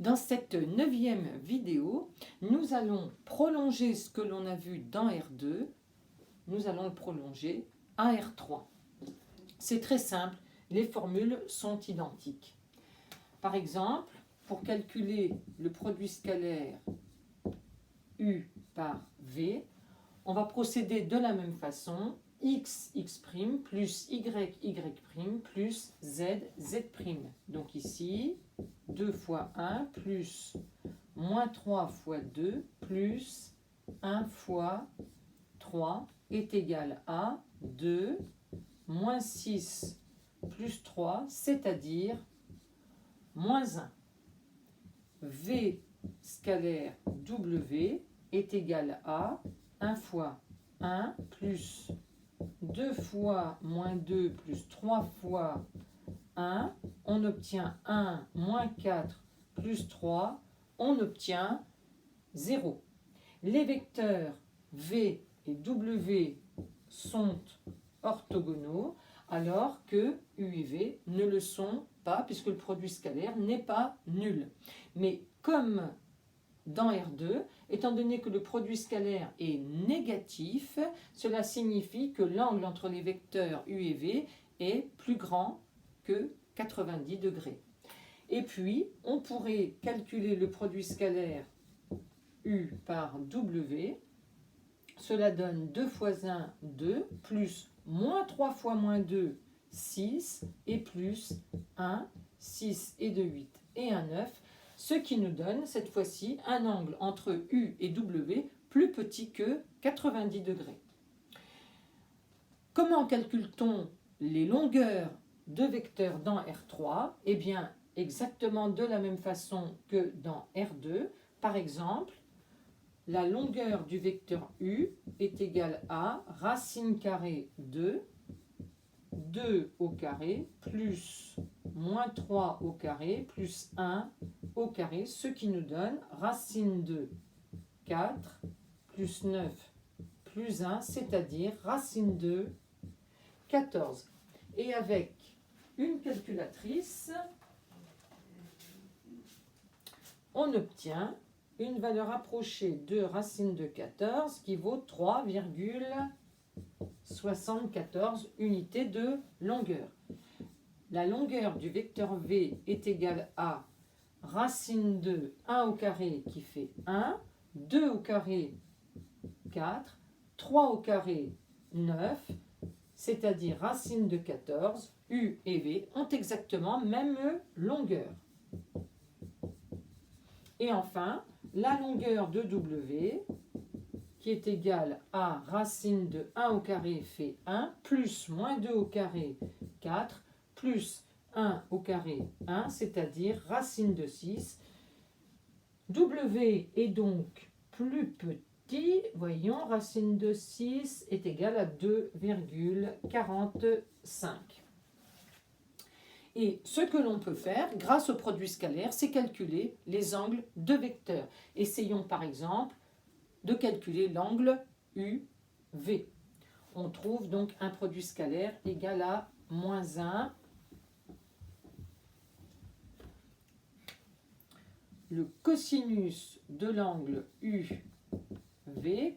Dans cette 9e vidéo, nous allons prolonger ce que l'on a vu dans R2, nous allons le prolonger à R3. C'est très simple, les formules sont identiques. Par exemple, pour calculer le produit scalaire U par V, on va procéder de la même façon, x, x' plus y, y' plus z, z'. Donc ici, 2 fois 1 plus moins 3 fois 2 plus 1 fois 3 est égal à 2 moins 6 plus 3, c'est-à-dire moins 1. V scalaire W est égal à 1 fois 1 plus 2 fois moins 2 plus 3 fois 1, on obtient 1 moins 4 plus 3, on obtient 0. Les vecteurs V et W sont orthogonaux alors que U et V ne le sont pas puisque le produit scalaire n'est pas nul. Mais comme dans R2, étant donné que le produit scalaire est négatif, cela signifie que l'angle entre les vecteurs U et V est plus grand que 90 degrés. Et puis, on pourrait calculer le produit scalaire U par W. Cela donne 2 fois 1, 2, plus moins 3 fois moins 2, 6, et plus 1, 6 et 2, 8 et 1, 9. Ce qui nous donne cette fois-ci un angle entre U et W plus petit que 90 degrés. Comment calcule-t-on les longueurs de vecteurs dans R3? Eh bien, exactement de la même façon que dans R2. Par exemple, la longueur du vecteur U est égale à racine carrée de 2 au carré plus moins 3 au carré plus 1 au carré, ce qui nous donne racine de 4 plus 9 plus 1, c'est-à-dire racine de 14. Et avec une calculatrice, on obtient une valeur approchée de racine de 14 qui vaut 3,74 unités de longueur. La longueur du vecteur V est égale à racine de 1 au carré qui fait 1, 2 au carré 4, 3 au carré 9, c'est-à-dire racine de 14, U et V ont exactement même longueur. Et enfin, la longueur de W, qui est égale à racine de 1 au carré fait 1, plus moins 2 au carré 4, plus 1 au carré 1, c'est-à-dire racine de 6. W est donc plus petit, voyons, racine de 6 est égale à 2,45. Et ce que l'on peut faire, grâce au produit scalaire, c'est calculer les angles de vecteurs. Essayons par exemple de calculer l'angle UV. On trouve donc un produit scalaire égal à moins 1. Le cosinus de l'angle UV,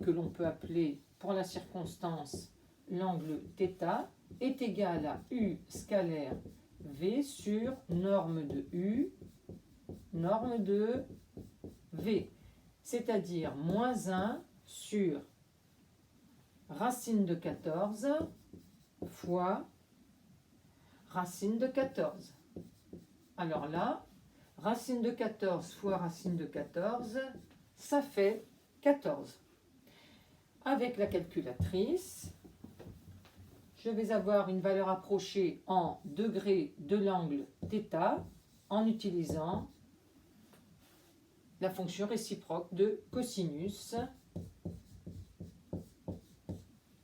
que l'on peut appeler pour la circonstance l'angle θ, est égal à U scalaire V sur norme de U, norme de V, c'est-à-dire moins 1 sur racine de 14 fois racine de 14. Alors là, racine de 14 fois racine de 14, ça fait 14. Avec la calculatrice, je vais avoir une valeur approchée en degrés de l'angle θ en utilisant la fonction réciproque de cosinus.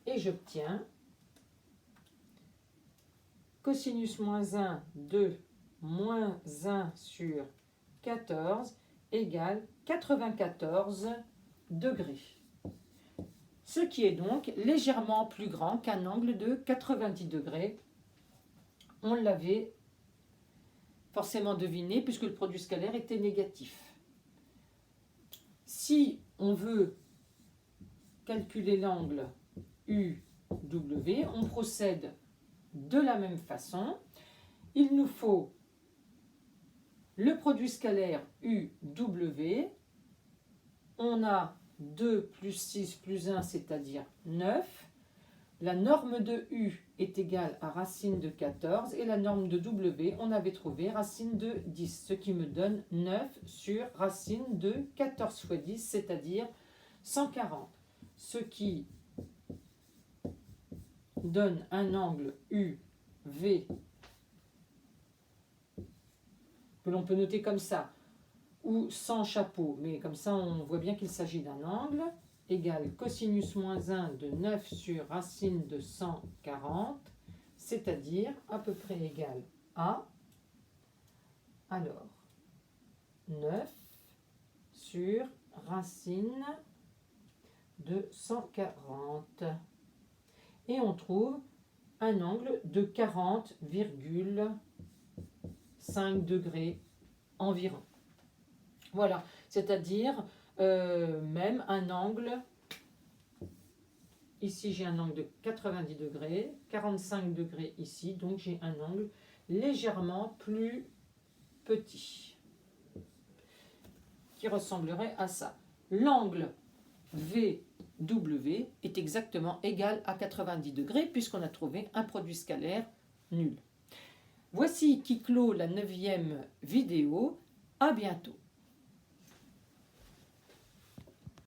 Et j'obtiens cosinus moins 1 de moins 1 sur 14 égale 94 degrés. Ce qui est donc légèrement plus grand qu'un angle de 90 degrés. On l'avait forcément deviné puisque le produit scalaire était négatif. Si on veut calculer l'angle UW, on procède de la même façon. Il nous faut le produit scalaire UW. On a 2 plus 6 plus 1, c'est-à-dire 9. La norme de U est égale à racine de 14 et la norme de W, on avait trouvé racine de 10, ce qui me donne 9 sur racine de 14 fois 10, c'est-à-dire 140. Ce qui donne un angle UV que l'on peut noter comme ça, ou sans chapeau, mais comme ça on voit bien qu'il s'agit d'un angle, égale cosinus moins 1 de 9 sur racine de 140, c'est-à-dire à peu près égal à, alors, 9 sur racine de 140. Et on trouve un angle de 40,5 degrés environ. Voilà, c'est-à-dire même un angle, ici j'ai un angle de 90 degrés, 45 degrés ici, donc j'ai un angle légèrement plus petit, qui ressemblerait à ça. L'angle VW est exactement égal à 90 degrés, puisqu'on a trouvé un produit scalaire nul. Voici qui clôt la 9e vidéo. À bientôt.